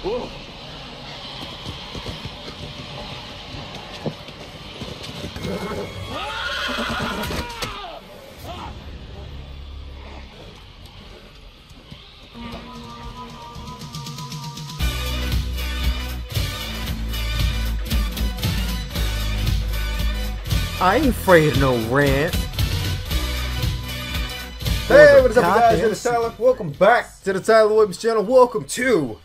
Whoa. I ain't afraid of no rant. Hey, what is up, guys? It's Tyler. Welcome back to the Tyler Williams channel. Welcome to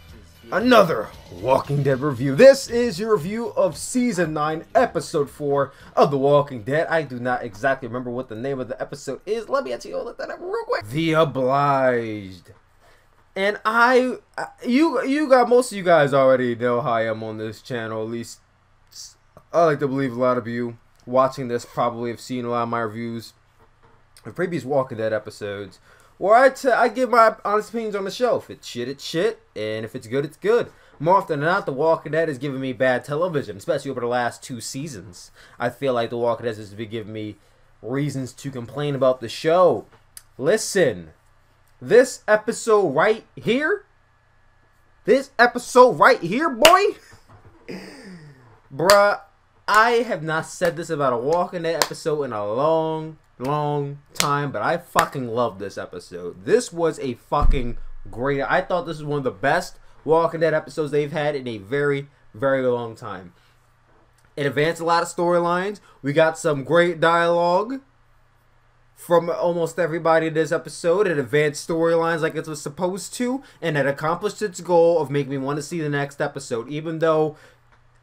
another Walking Dead review. This is your review of Season 9, Episode 4 of The Walking Dead. I do not exactly remember what the name of the episode is. Let me actually look that up real quick. The Obliged. And most of you guys already know how I am on this channel. At least, I like to believe a lot of you watching this probably have seen a lot of my reviews of previous Walking Dead episodes, where I give my honest opinions on the show. If it's shit, it's shit, and if it's good, it's good. More often than not, The Walking Dead has given me bad television, especially over the last 2 seasons. I feel like The Walking Dead has been giving me reasons to complain about the show. Listen, this episode right here, boy, bruh, I have not said this about a Walking Dead episode in a long time, but I fucking love this episode. This was a fucking great. I thought this was one of the best Walking Dead episodes they've had in a very, very long time. It advanced a lot of storylines. We got some great dialogue from almost everybody in this episode. It advanced storylines like it was supposed to, and it accomplished its goal of making me want to see the next episode, even though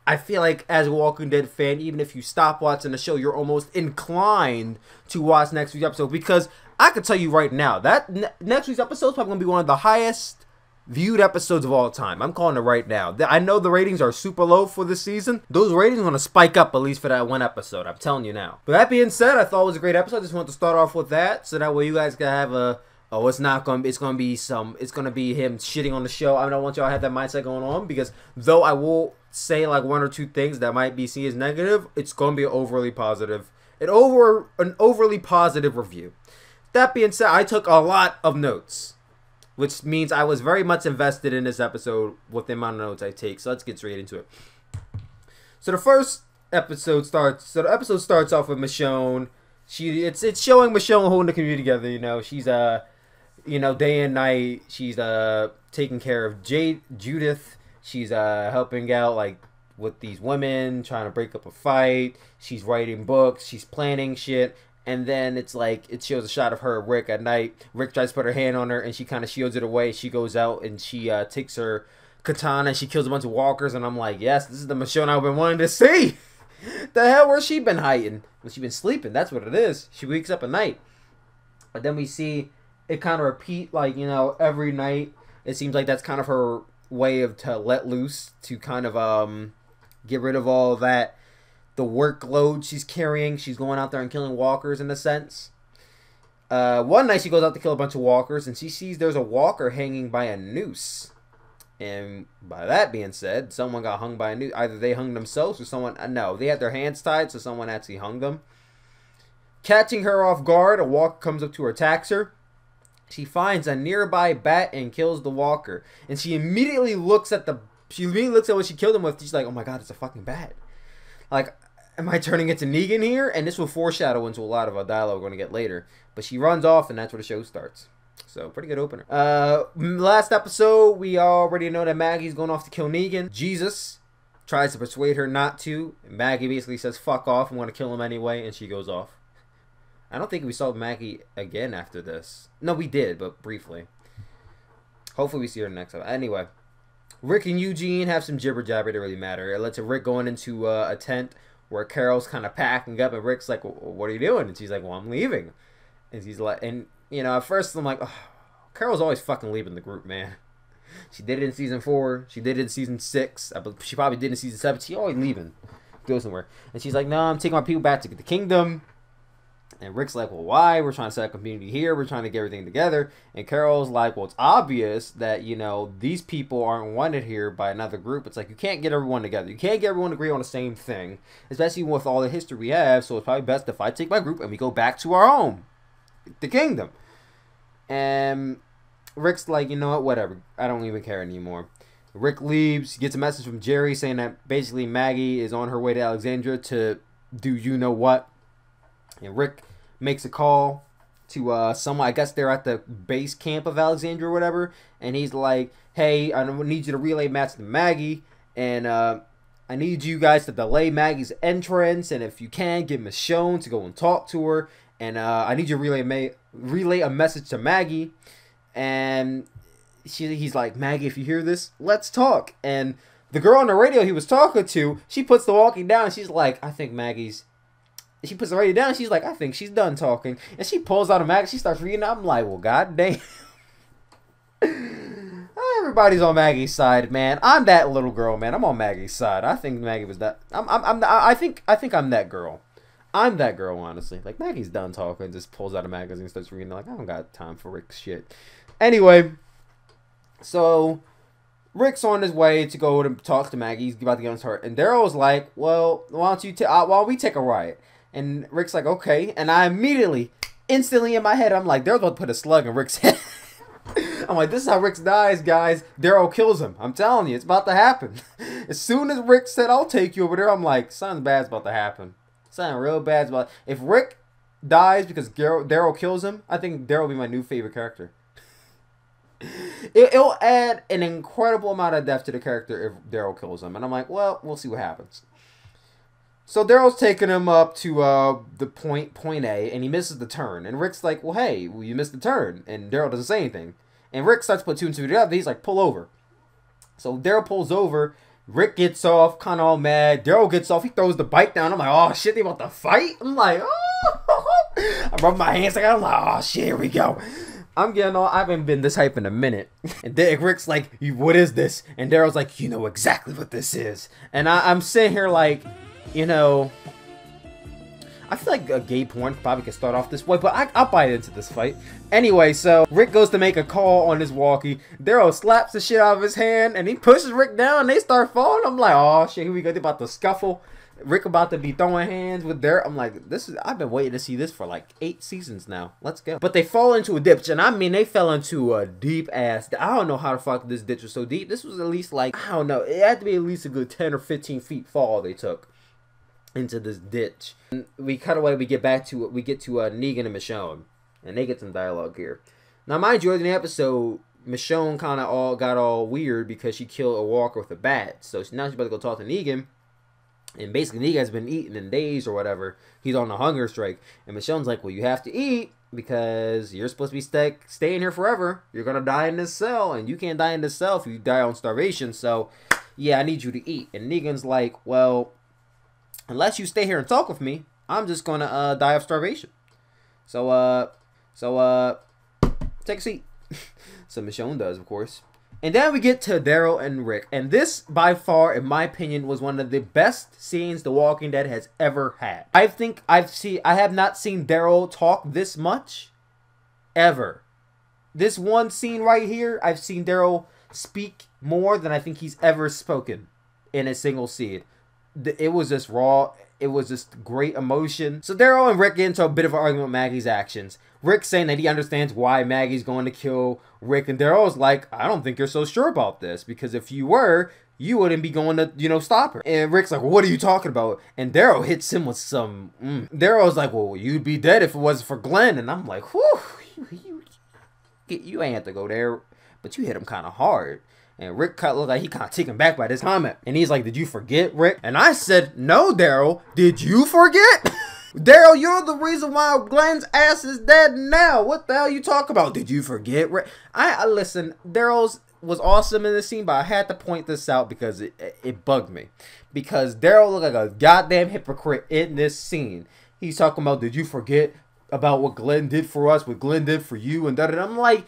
I feel like as a Walking Dead fan, even if you stop watching the show, you're almost inclined to watch next week's episode, because I can tell you right now that next week's episode is probably going to be one of the highest viewed episodes of all time. I'm calling it right now. I know the ratings are super low for this season. Those ratings are going to spike up, at least for that one episode. I'm telling you now. But that being said, I thought it was a great episode. I just wanted to start off with that, so that way you guys can have a, oh, it's going to be him shitting on the show. I don't want y'all to have that mindset going on, because though I will say like 1 or 2 things that might be seen as negative, it's going to be an overly positive review. That being said, I took a lot of notes, which means I was very much invested in this episode with the amount of notes I take. So let's get straight into it. So the episode starts off with Michonne. It's showing Michonne holding the community together. You know, she's day and night. She's taking care of Judith. She's helping out like with these women, trying to break up a fight. She's writing books. She's planning shit. And then it's like, it shows a shot of her and Rick at night. Rick tries to put her hand on her, and she kind of shields it away. She goes out, and she takes her katana, and she kills a bunch of walkers. And I'm like, yes, this is the Michonne I've been wanting to see. The hell, where's she been hiding? Well, she been sleeping. That's what it is. She wakes up at night. But then we see it kind of repeat, like, you know, every night. It seems like that's kind of her way of to let loose, to kind of get rid of all that, the workload she's carrying. She's going out there and killing walkers in a sense. One night she goes out to kill a bunch of walkers, and she sees there's a walker hanging by a noose. And by that being said, someone got hung by a noose. Either they hung themselves or someone, no, they had their hands tied, so someone actually hung them. Catching her off guard, a walker comes up to her, attacks her. She finds a nearby bat and kills the walker. And she immediately looks at what she killed him with. She's like, oh my god, it's a fucking bat. Like, am I turning into Negan here? And this will foreshadow into a lot of our dialogue we're going to get later. But she runs off, and that's where the show starts. So, pretty good opener. Last episode, we already know that Maggie's going off to kill Negan. Jesus tries to persuade her not to. Maggie basically says, fuck off, I'm going to kill him anyway, and she goes off. I don't think we saw Maggie again after this. No, we did, but briefly. Hopefully we see her next time. Anyway, Rick and Eugene have some jibber-jabber. It doesn't really matter. It lets Rick going into a tent where Carol's kind of packing up, and Rick's like, well, what are you doing? And she's like, well, I'm leaving. And he's like, and, you know, at first I'm like, oh, Carol's always fucking leaving the group, man. She did it in season 4. She did it in season 6. She probably did it in season 7. She's always leaving. Go somewhere. And she's like, no, I'm taking my people back to the kingdom. And Rick's like, well, why? We're trying to set a community here. We're trying to get everything together. And Carol's like, well, it's obvious that, you know, these people aren't wanted here by another group. It's like, you can't get everyone together. You can't get everyone to agree on the same thing, especially with all the history we have. So it's probably best if I take my group and we go back to our home, the kingdom. And Rick's like, you know what, whatever. I don't even care anymore. Rick leaves, gets a message from Jerry saying that basically Maggie is on her way to Alexandria to do you know what. And Rick makes a call to someone. I guess they're at the base camp of Alexandria or whatever. And he's like, hey, I need you to relay Matt to Maggie. And I need you guys to delay Maggie's entrance. And if you can, get Michonne to go and talk to her. And I need you to relay a message to Maggie. And he's like, Maggie, if you hear this, let's talk. And the girl on the radio he was talking to, she puts the walkie down. She's like, I think Maggie's... She puts the radio down. She's like, I think she's done talking. And she pulls out a magazine. She starts reading. I'm like, well, goddamn. Everybody's on Maggie's side, man. I'm that little girl, man. I'm on Maggie's side. I think Maggie was that. I think I'm that girl. I'm that girl, honestly. Like, Maggie's done talking. Just pulls out a magazine, starts reading. Like, I don't got time for Rick's shit. Anyway, so Rick's on his way to go to talk to Maggie. He's about to get on his heart. And Daryl's like, well, why don't we take a ride? And Rick's like, okay. And I instantly in my head, I'm like, Daryl's about to put a slug in Rick's head. I'm like, this is how Rick dies, guys. Daryl kills him. I'm telling you, it's about to happen. As soon as Rick said, I'll take you over there, I'm like, something bad's about to happen. Something real bad's about. If Rick dies because Daryl kills him, I think Daryl will be my new favorite character. It'll add an incredible amount of depth to the character if Daryl kills him. And I'm like, well, we'll see what happens. So Daryl's taking him up to the point A, and he misses the turn. And Rick's like, well, hey, you missed the turn. And Daryl doesn't say anything. And Rick starts to put two and two together. He's like, pull over. So Daryl pulls over. Rick gets off, kind of all mad. Daryl gets off. He throws the bike down. I'm like, oh, shit, they about to fight? I'm like, oh. I rub my hands like, I'm like, oh, shit, here we go. I'm getting all, I haven't been this hype in a minute. And Rick's like, what is this? And Daryl's like, you know exactly what this is. And I'm sitting here like, you know, I feel like a gay porn probably could start off this way, but I'll buy into this fight. Anyway, so Rick goes to make a call on his walkie. Daryl slaps the shit out of his hand, and he pushes Rick down, and they start falling. I'm like, oh, shit, here we go. They're about to scuffle. Rick about to be throwing hands with Daryl. I'm like, I've been waiting to see this for like 8 seasons now. Let's go. But they fall into a ditch, and I mean, they fell into a deep ass. I don't know how the fuck this ditch was so deep. This was at least like, I don't know. It had to be at least a good 10 or 15 feet fall they took into this ditch. And we cut away. We get to Negan and Michonne, and they get some dialogue here. Now, mind you, in the episode, Michonne kind of got all weird because she killed a walker with a bat. So now she's about to go talk to Negan. And basically, Negan has been eating in days or whatever. He's on a hunger strike. And Michonne's like, well, you have to eat because you're supposed to be staying here forever. You're going to die in this cell. And you can't die in this cell if you die on starvation. So, yeah, I need you to eat. And Negan's like, well, unless you stay here and talk with me, I'm just going to die of starvation. So, take a seat. So Michonne does, of course. And then we get to Daryl and Rick. And this, by far, in my opinion, was one of the best scenes The Walking Dead has ever had. I think I have not seen Daryl talk this much, ever. This one scene right here, I've seen Daryl speak more than I think he's ever spoken in a single scene. It was just raw. It was just great emotion. So Daryl and Rick get into a bit of an argument with Maggie's actions. Rick saying that he understands why Maggie's going to kill Rick. And Daryl's like, I don't think you're so sure about this. Because if you were, you wouldn't be going to, you know, stop her. And Rick's like, well, what are you talking about? And Daryl hits him with some... Daryl's like, well, you'd be dead if it wasn't for Glenn. And I'm like, whew, you ain't have to go there. But you hit him kind of hard. And Rick looked like he kind of taken back by this comment. And he's like, did you forget, Rick? And I said, no, Daryl. Did you forget? Daryl, you're the reason why Glenn's ass is dead now. What the hell you talk about? Did you forget, Rick? I listen, Daryl's was awesome in this scene, but I had to point this out because it bugged me. Because Daryl looked like a goddamn hypocrite in this scene. He's talking about, did you forget about what Glenn did for us, what Glenn did for you, and da-da-da. I'm like,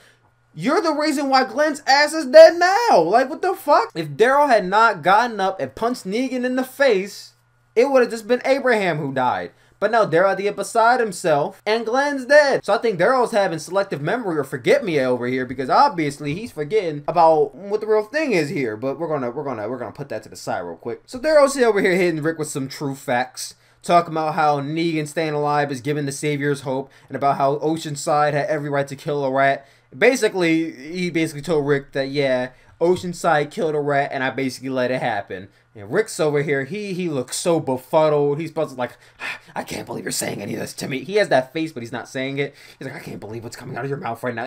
you're the reason why Glenn's ass is dead now. Like, what the fuck? If Daryl had not gotten up and punched Negan in the face, it would have just been Abraham who died. But no, Daryl had to get beside himself, and Glenn's dead. So I think Daryl's having selective memory or forget me over here, because obviously he's forgetting about what the real thing is here. But we're gonna put that to the side real quick. So Daryl's over here hitting Rick with some true facts, talking about how Negan staying alive is giving the Saviors hope, and about how Oceanside had every right to kill a rat. Basically, he told Rick that, yeah, Oceanside killed a rat, and I basically let it happen. And Rick's over here, he looks so befuddled. He's supposed to like, I can't believe you're saying any of this to me. He has that face, but he's not saying it. He's like, I can't believe what's coming out of your mouth right now.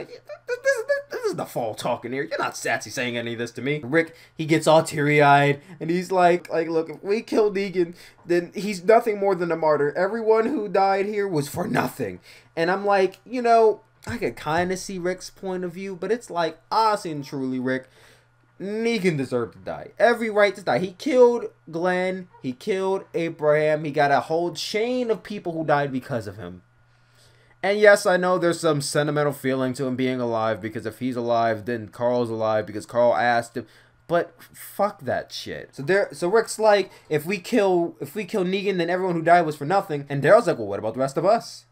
This is the fall talking here. You're not sassy saying any of this to me. Rick, he gets all teary-eyed, and he's like, look, if we kill Negan, then he's nothing more than a martyr. Everyone who died here was for nothing. And I'm like, you know, I could kind of see Rick's point of view, but it's like, honestly and truly, Rick, Negan deserved to die. Every right to die. He killed Glenn. He killed Abraham. He got a whole chain of people who died because of him. And yes, I know there's some sentimental feeling to him being alive, because if he's alive, then Carl's alive because Carl asked him. But fuck that shit. So Rick's like, if we kill Negan, then everyone who died was for nothing. And Daryl's like, well, what about the rest of us?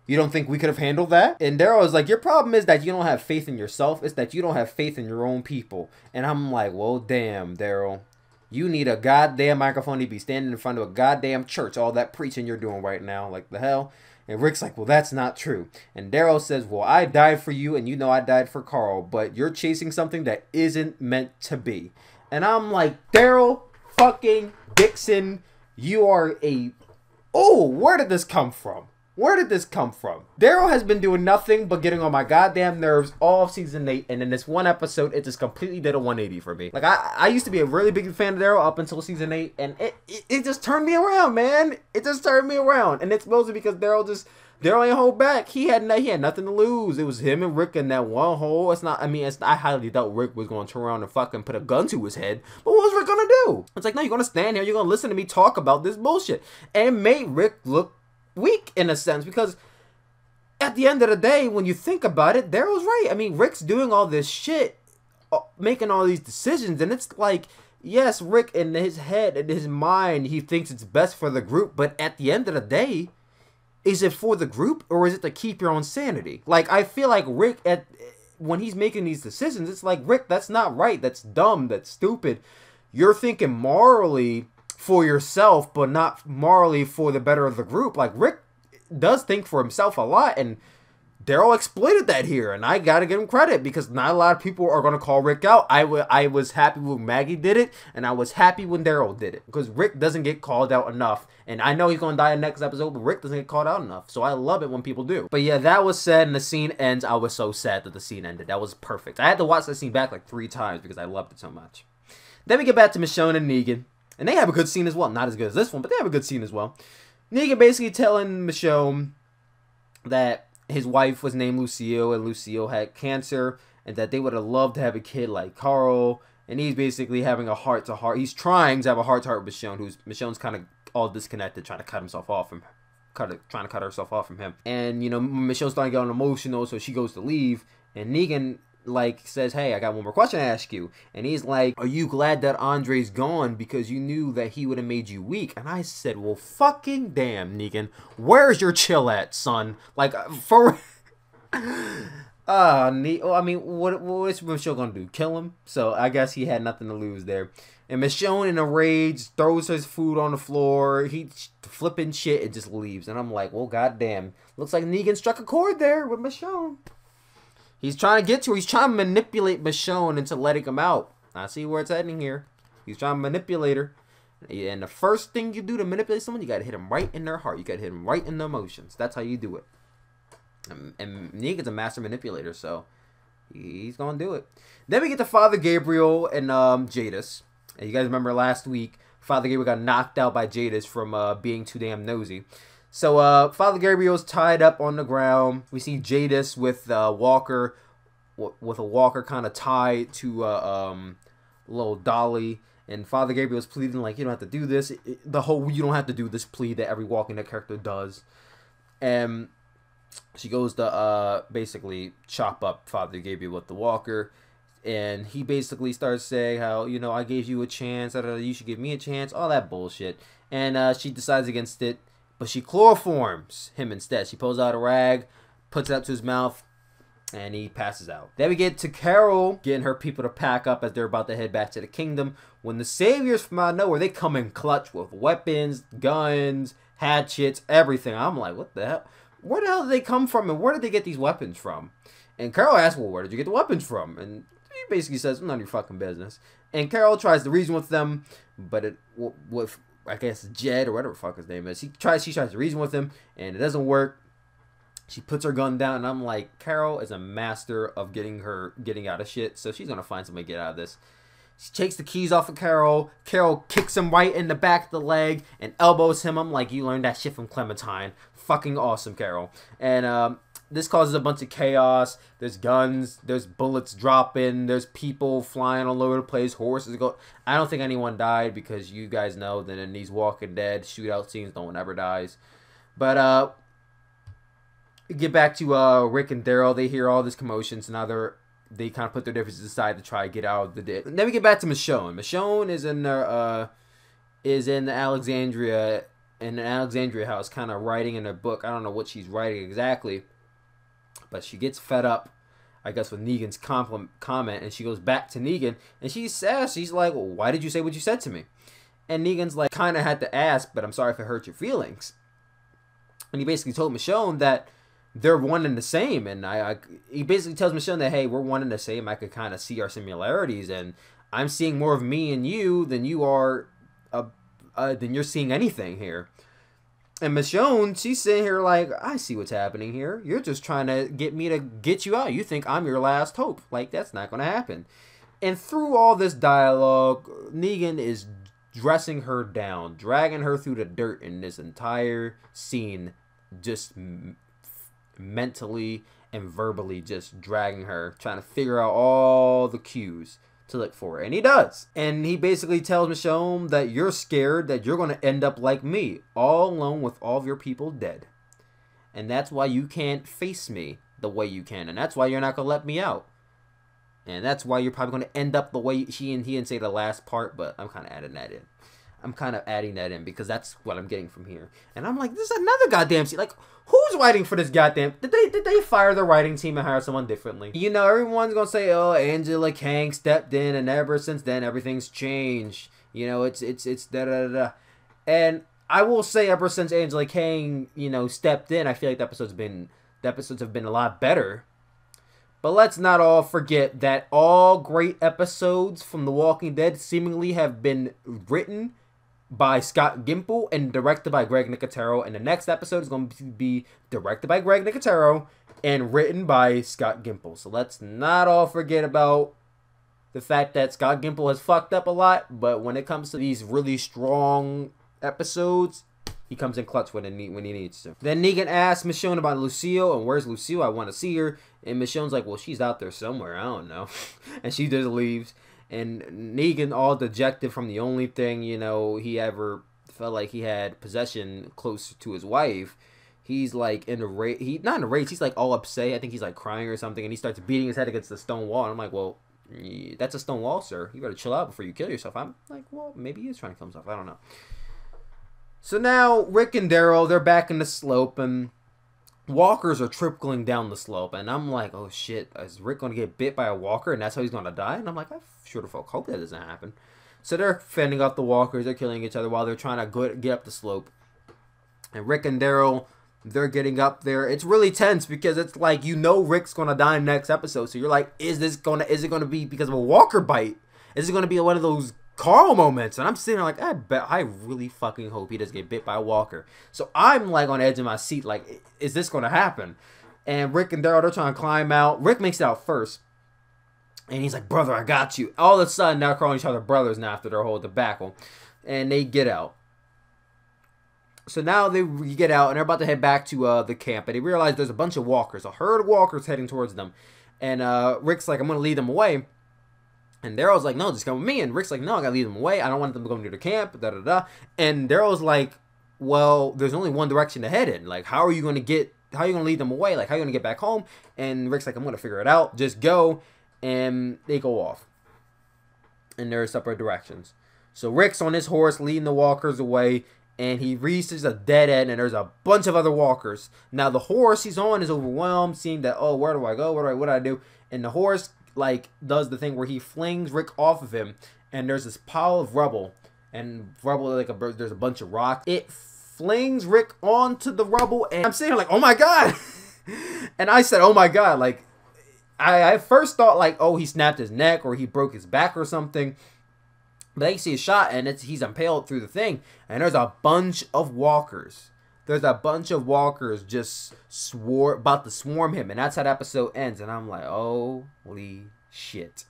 You don't think we could have handled that? And Daryl is like, your problem is that you don't have faith in yourself. It's that you don't have faith in your own people. And I'm like, well, damn, Daryl. You need a goddamn microphone to be standing in front of a goddamn church. All that preaching you're doing right now. Like, the hell? And Rick's like, well, that's not true. And Daryl says, well, I died for you, and you know I died for Carl. But you're chasing something that isn't meant to be. And I'm like, Daryl fucking Dixon, you are a... Oh, where did this come from? Where did this come from? Daryl has been doing nothing but getting on my goddamn nerves all of season 8, and in this one episode, it just completely did a 180 for me. Like, I used to be a really big fan of Daryl up until season 8, and it just turned me around, man. It just turned me around, and it's mostly because Daryl ain't hold back. He had nothing to lose. It was him and Rick in that one hole. I highly doubt Rick was going to turn around and fucking put a gun to his head. But what was Rick gonna do? It's like, no, you're gonna stand here, you're gonna listen to me talk about this bullshit, and it made Rick look weak in a sense, because at the end of the day, when you think about it, Daryl's right. I mean, Rick's doing all this shit, making all these decisions, and it's like, yes, Rick in his head, in his mind, he thinks it's best for the group, but at the end of the day, is it for the group, or is it to keep your own sanity? Like, I feel like Rick, when he's making these decisions, it's like, Rick, that's not right, that's dumb, that's stupid. You're thinking morally for yourself, but not morally for the better of the group. Like, Rick does think for himself a lot, and Daryl exploited that here, and I gotta give him credit, because not a lot of people are gonna call Rick out. I was happy when Maggie did it, and I was happy when Daryl did it, because Rick doesn't get called out enough, and I know he's gonna die in the next episode, but Rick doesn't get called out enough, so I love it when people do. But yeah, that was said, and the scene ends. I was so sad that the scene ended. That was perfect. I had to watch that scene back like 3 times because I loved it so much. Then we get back to Michonne and Negan. And they have a good scene as well. Not as good as this one, but they have a good scene as well. Negan basically telling Michonne that his wife was named Lucille, and Lucille had cancer, and that they would have loved to have a kid like Carl. And he's basically having a heart-to-heart. He's trying to have a heart-to-heart with Michonne, Michonne's kind of all disconnected, trying to cut herself off from him. And, you know, Michonne's starting to get emotional, so she goes to leave. And Negan, like, says, hey, I got one more question to ask you. And he's like, are you glad that Andre's gone because you knew that he would have made you weak? And I said, well, fucking damn, Negan, where's your chill at, son? Like, for I mean, what's Michonne gonna do, kill him? So I guess he had nothing to lose there. And Michonne, in a rage, throws his food on the floor. He's flipping shit and just leaves. And I'm like, well, goddamn, looks like Negan struck a chord there with Michonne. He's trying to get to her. He's trying to manipulate Michonne into letting him out. I see where it's heading here. He's trying to manipulate her. And the first thing you do to manipulate someone, you got to hit them right in their heart. You got to hit them right in the emotions. That's how you do it. And Negan's a master manipulator, so he's going to do it. Then we get to Father Gabriel and Jadis. And you guys remember last week, Father Gabriel got knocked out by Jadis from being too damn nosy. So, Father Gabriel's tied up on the ground. We see Jadis with Walker, with a walker kind of tied to little dolly. And Father Gabriel's pleading, like, you don't have to do this. The whole you don't have to do this plea that every Walking Dead character does. And she goes to basically chop up Father Gabriel with the walker. And he basically starts saying how, you know, I gave you a chance. You should give me a chance. All that bullshit. And she decides against it. But she chloroforms him instead. She pulls out a rag, puts it up to his mouth, and he passes out. Then we get to Carol getting her people to pack up as they're about to head back to the kingdom. When the saviors from out of nowhere, they come in clutch with weapons, guns, hatchets, everything. I'm like, what the hell? Where the hell did they come from, and where did they get these weapons from? And Carol asks, well, where did you get the weapons from? And basically says, none of your fucking business. And Carol tries to reason with them, but with I guess Jed or whatever the fuck his name is. She tries to reason with him, and it doesn't work. She puts her gun down, and I'm like, Carol is a master of getting out of shit, so she's gonna find somebody to get out of this. She takes the keys off of Carol. Carol kicks him right in the back of the leg and elbows him. I'm like, you learned that shit from Clementine. Fucking awesome, Carol. And this causes a bunch of chaos. There's guns. There's bullets dropping. There's people flying all over the place. Horses go. I don't think anyone died because you guys know that in these Walking Dead shootout scenes, no one ever dies. But get back to Rick and Daryl. They hear all this commotion, so now they kind of put their differences aside to try to get out of the ditch. Then we get back to Michonne. Michonne is in Alexandria, in an Alexandria house, kind of writing in her book. I don't know what she's writing exactly, but she gets fed up, I guess, with Negan's comment, and she goes back to Negan, and she's sassy. She's like, well, why did you say what you said to me? And Negan's like, kind of had to ask, but I'm sorry if it hurt your feelings. And he basically told Michonne that they're one and the same, and he basically tells Michonne that, hey, we're one and the same. I could kind of see our similarities, and I'm seeing more of me in you than you are, than you're seeing anything here. And Michonne, she's sitting here like, I see what's happening here. You're just trying to get me to get you out. You think I'm your last hope. Like, that's not going to happen. And through all this dialogue, Negan is dressing her down, dragging her through the dirt in this entire scene, just mentally and verbally just dragging her, trying to figure out all the cues to look for. And he does. And he basically tells Michonne that you're scared that you're going to end up like me, all alone with all of your people dead. And that's why you can't face me the way you can. And that's why you're not going to let me out. And that's why you're probably going to end up the way he didn't say the last part, but I'm kind of adding that in. I'm kind of adding that in because that's what I'm getting from here. And I'm like, this is another goddamn scene. Like, who's writing for this goddamn... Did they fire the writing team and hire someone differently? You know, everyone's going to say, oh, Angela Kang stepped in, and ever since then, everything's changed. You know, it's da-da-da-da. And I will say, ever since Angela Kang, you know, stepped in, I feel like the episodes have been a lot better. But let's not all forget that all great episodes from The Walking Dead seemingly have been written by Scott Gimple and directed by Greg Nicotero, and the next episode is going to be directed by Greg Nicotero and written by Scott Gimple. So let's not all forget about the fact that Scott Gimple has fucked up a lot, but when it comes to these really strong episodes, he comes in clutch when he needs to. Then Negan asks Michonne about Lucille, and where's Lucille? I want to see her. And Michonne's like, well, she's out there somewhere. I don't know. And she just leaves. And Negan, all dejected from the only thing, you know, he ever felt like he had possession close to his wife. He's like in a rage. Not in a rage. He's like all upset. I think he's like crying or something. And he starts beating his head against the stone wall. And I'm like, well, that's a stone wall, sir. You better chill out before you kill yourself. I'm like, well, maybe he is trying to kill himself. I don't know. So now Rick and Daryl, they're back in the slope, and walkers are trickling down the slope. And I'm like, oh shit, is Rick going to get bit by a walker and that's how he's going to die? And I'm like, I sure the fuck hope that doesn't happen. So they're fending off the walkers, they're killing each other while they're trying to get up the slope. And Rick and Daryl, they're getting up there. It's really tense because it's like, you know, Rick's going to die next episode. So you're like, is it going to be because of a walker bite? Is it going to be one of those Carl moments? And I'm sitting there like, I really fucking hope he doesn't get bit by a walker. So I'm like on the edge of my seat, like, is this going to happen? And Rick and Daryl, they're trying to climb out. Rick makes it out first. And he's like, brother, I got you. All of a sudden, they're calling each other brothers now after their whole debacle. And they get out. So now they get out, and they're about to head back to the camp. And they realize there's a bunch of walkers, a herd of walkers heading towards them. And Rick's like, I'm going to lead them away. And Daryl's like, no, just come with me. And Rick's like, no, I gotta lead them away. I don't want them to go near the camp, da-da-da. And Daryl's like, well, there's only one direction to head in. Like, how are you gonna lead them away? Like, how are you gonna get back home? And Rick's like, I'm gonna figure it out. Just go. And they go off. And they're separate directions. So Rick's on his horse leading the walkers away. And he reaches a dead end, and there's a bunch of other walkers. Now, the horse he's on is overwhelmed, seeing that, oh, where do I go? What do I do? And the horse like does the thing where he flings Rick off of him, and there's this pile of rubble, and rubble like there's a bunch of rocks. It flings Rick onto the rubble, and I'm sitting here like, oh my god. And I said, oh my god, like I first thought like, oh, he snapped his neck or he broke his back or something. But then you see a shot and he's impaled through the thing. And there's a bunch of walkers. There's a bunch of walkers just about to swarm him. And that's how the episode ends. And I'm like, holy shit.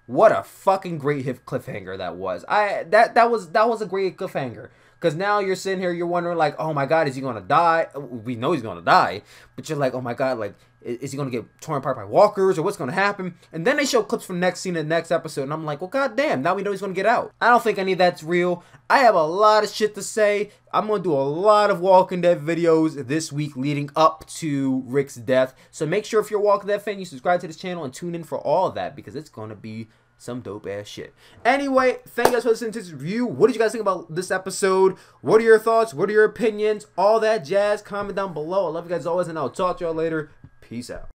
What a fucking great cliffhanger that was. That was a great cliffhanger. Because now you're sitting here, you're wondering like, oh my god, is he going to die? We know he's going to die. But you're like, oh my god, like, is he going to get torn apart by walkers or what's going to happen? And then they show clips from the next scene in the next episode. And I'm like, well, goddamn, now we know he's going to get out. I don't think any of that's real. I have a lot of shit to say. I'm going to do a lot of Walking Dead videos this week leading up to Rick's death. So make sure if you're a Walking Dead fan, you subscribe to this channel and tune in for all of that because it's going to be some dope ass shit. Anyway, thank you guys for listening to this review. What did you guys think about this episode? What are your thoughts? What are your opinions? All that jazz. Comment down below. I love you guys always, and I'll talk to y'all later. Peace out.